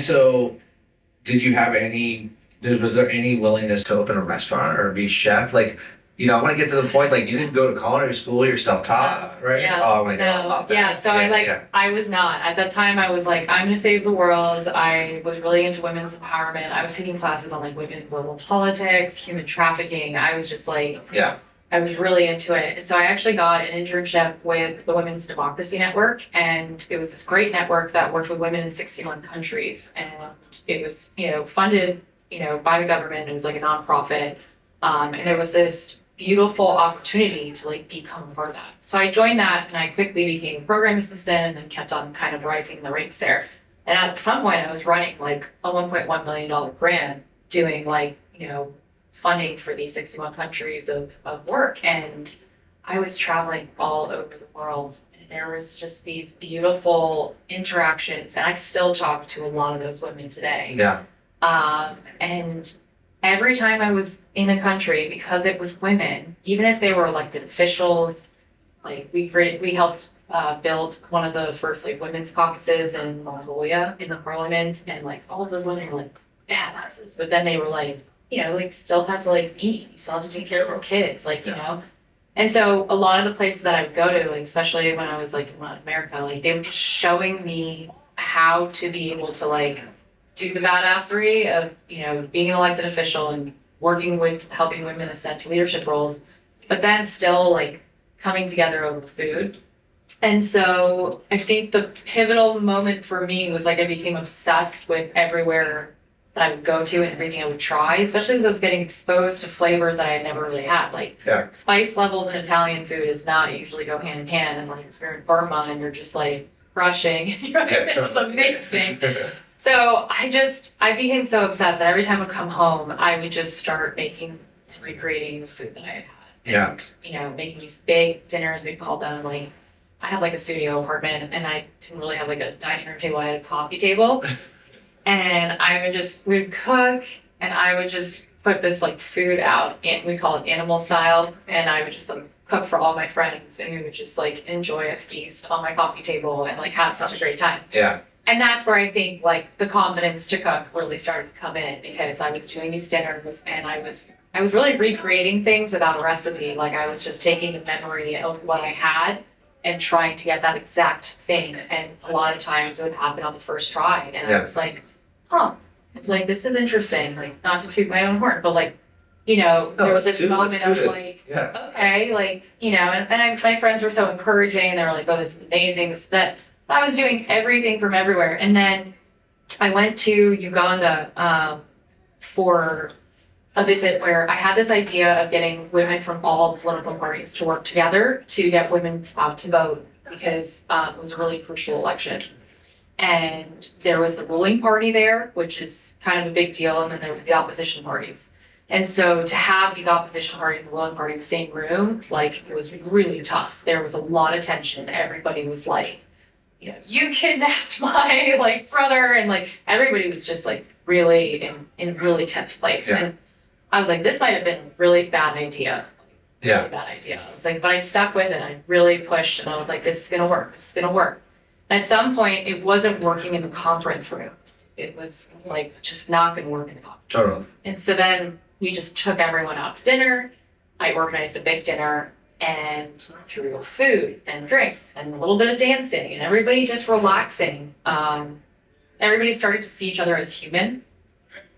And so, was there any willingness to open a restaurant or be chef? Like, I want to get to the point, like, you didn't go to culinary school, you're self-taught, right? Yeah. Oh my God, I love that. Yeah, so I was not. At that time, I was like, I'm gonna save the world. I was really into women's empowerment. I was taking classes on like women in global politics, human trafficking. I was just like, Yeah. I was really into it. And so I actually got an internship with the Women's Democracy Network. And it was this great network that worked with women in 61 countries. And it was, funded, by the government. It was like a nonprofit. And there was this beautiful opportunity to like become a part of that. So I joined that and I quickly became a program assistant and then kept on kind of rising the ranks there. And at some point I was running like a $1.1 million grant doing like, funding for these 61 countries of work. And I was traveling all over the world and there was just these beautiful interactions. And I still talk to a lot of those women today. Yeah. And every time I was in a country, because it was women, even if they were elected officials, like we helped build one of the first like women's caucuses in Mongolia in the parliament, and like all of those women were like badasses, but then they were like, still had to like eat, you still had to take care of our kids, like, And so a lot of the places that I would go to, like especially when I was like in Latin America, like they were just showing me how to be able to like do the badassery of, being an elected official and helping women ascend to leadership roles, but then still like coming together over food. And so I think the pivotal moment for me was like I became obsessed with everywhere that I would go to and everything I would try, especially as I was getting exposed to flavors that I had never really had. Like spice levels in Italian food does not usually go hand in hand. And like if you're in Burma and you're just like crushing, it's amazing. So I became so obsessed that every time I would come home, I would just start recreating the food that I had had. Yeah. And, making these big dinners, we called them, like, I had like a studio apartment and I didn't really have like a dining room table, I had a coffee table. And we'd cook and I would just put this like food out, and we call it animal style. And I would just like cook for all my friends and we would just like enjoy a feast on my coffee table and like have such a great time. Yeah. And that's where I think like the confidence to cook really started to come in, because I was doing these dinners and I was really recreating things without a recipe. Like I was just taking the memory of what I had and trying to get that exact thing. And a lot of times it would happen on the first try. And I was like, it's like, this is interesting. Like, not to toot my own horn, but like, there was this moment of like, okay, like, and my friends were so encouraging and they were like, oh, this is amazing, this, that. I was doing everything from everywhere. And then I went to Uganda for a visit where I had this idea of getting women from all political parties to work together to get women out to vote, because it was a really crucial election. And there was the ruling party there, which is kind of a big deal, and then there was the opposition parties. And so to have these opposition parties and the ruling party in the same room, like, it was really tough. There was a lot of tension. Everybody was like, you kidnapped my like brother, and like everybody was just like really in a really tense place. Yeah. And I was like, this might have been a really bad idea. Really bad idea. I was like, but I stuck with it. I really pushed and I was like, this is gonna work. This is gonna work. And at some point it wasn't working in the conference room. It was like just not gonna work in the conference room. Totally. And so then we just took everyone out to dinner. I organized a big dinner and through food and drinks and a little bit of dancing and everybody just relaxing. Everybody started to see each other as human,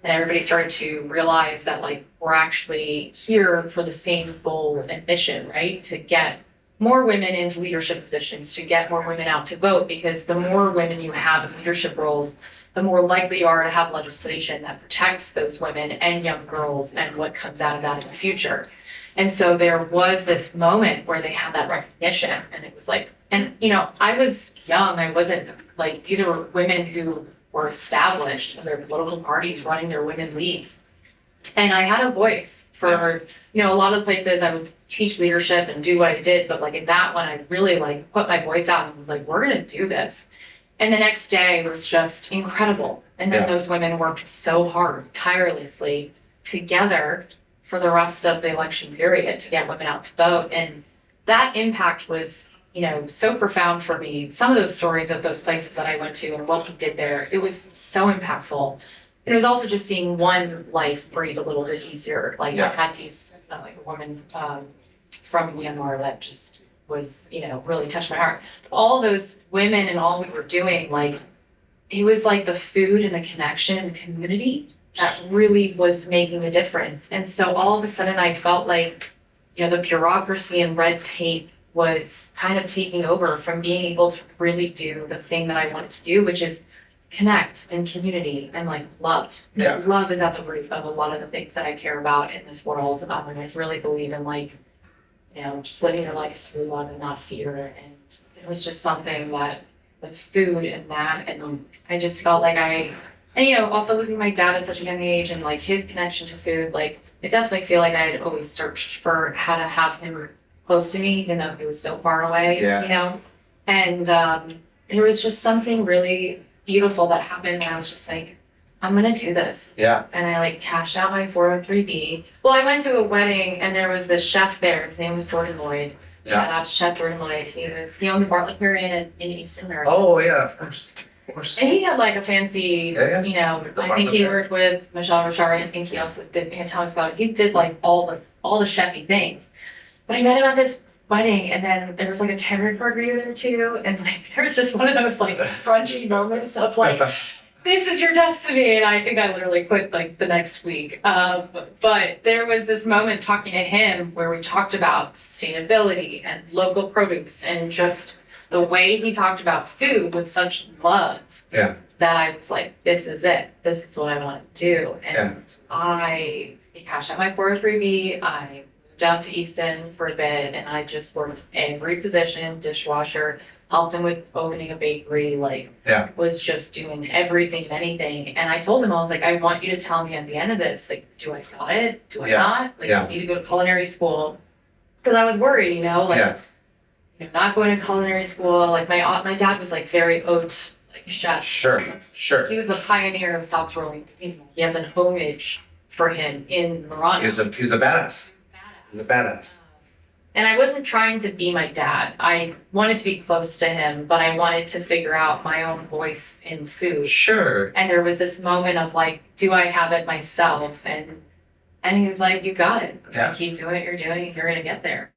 and everybody started to realize that like we're actually here for the same goal and mission, right? To get more women into leadership positions, to get more women out to vote, because the more women you have in leadership roles, the more likely you are to have legislation that protects those women and young girls and what comes out of that in the future. And so there was this moment where they had that recognition, and it was like, and I was young, I wasn't like, these are women who were established in their political parties running their women leagues. And I had a voice for, a lot of the places I would teach leadership and do what I did, but like in that one, I really like put my voice out and was like, we're gonna do this. And the next day was just incredible. And then those women worked so hard, tirelessly together for the rest of the election period to get women out to vote. And that impact was so profound for me. Some of those stories of those places that I went to and what we did there, it was so impactful. And it was also just seeing one life breathe a little bit easier. Like I had these, like a woman from Myanmar that just was, really touched my heart. All those women and all we were doing, like, it was like the food and the connection and the community that really was making the difference. And so all of a sudden I felt like, the bureaucracy and red tape was kind of taking over from being able to really do the thing that I wanted to do, which is connect and community and like love. Yeah. Love is at the root of a lot of the things that I care about in this world. And I really believe in like, just living your life through love and not fear. And it was just something that with food and that, and I just felt like also losing my dad at such a young age and like his connection to food, like I definitely feel like I had always searched for how to have him close to me, even though he was so far away, and there was just something really beautiful that happened. And I was just like, I'm going to do this. Yeah. And I like cashed out my 403B. Well, I went to a wedding and there was this chef there. His name was Jordan Lloyd. Yeah. Shout out to Chef Jordan Lloyd. He owned the Bartlett Korean in Easton, Maryland. Oh yeah, of course. And he had like a fancy, I think he worked with Michelle Richard. I think he also did Thomas Scott. He did like all the chefy things. But I met him at this wedding, and then there was like a tarot card reader there too, and like there was just one of those like crunchy moments of like, this is your destiny, and I think I literally quit like the next week. But there was this moment talking to him where we talked about sustainability and local produce and just the way he talked about food with such love. Yeah. That I was like, this is it. This is what I want to do. And I cashed out my 403B. I moved out to Easton for a bit, and I just worked every position, dishwasher, helped him with opening a bakery, was just doing everything and anything. And I told him, I was like, I want you to tell me at the end of this, like, do I got it? Do I not? Like, you need to go to culinary school. Because I was worried, not going to culinary school. Like my dad was like very haute, like chef. Sure. He was the pioneer of South rolling. He has an homage for him in Morocco. He was a badass. He was a badass. And I wasn't trying to be my dad. I wanted to be close to him, but I wanted to figure out my own voice in food. Sure. And there was this moment of like, do I have it myself? And he was like, you got it. Like, keep doing what you're doing. You're gonna get there.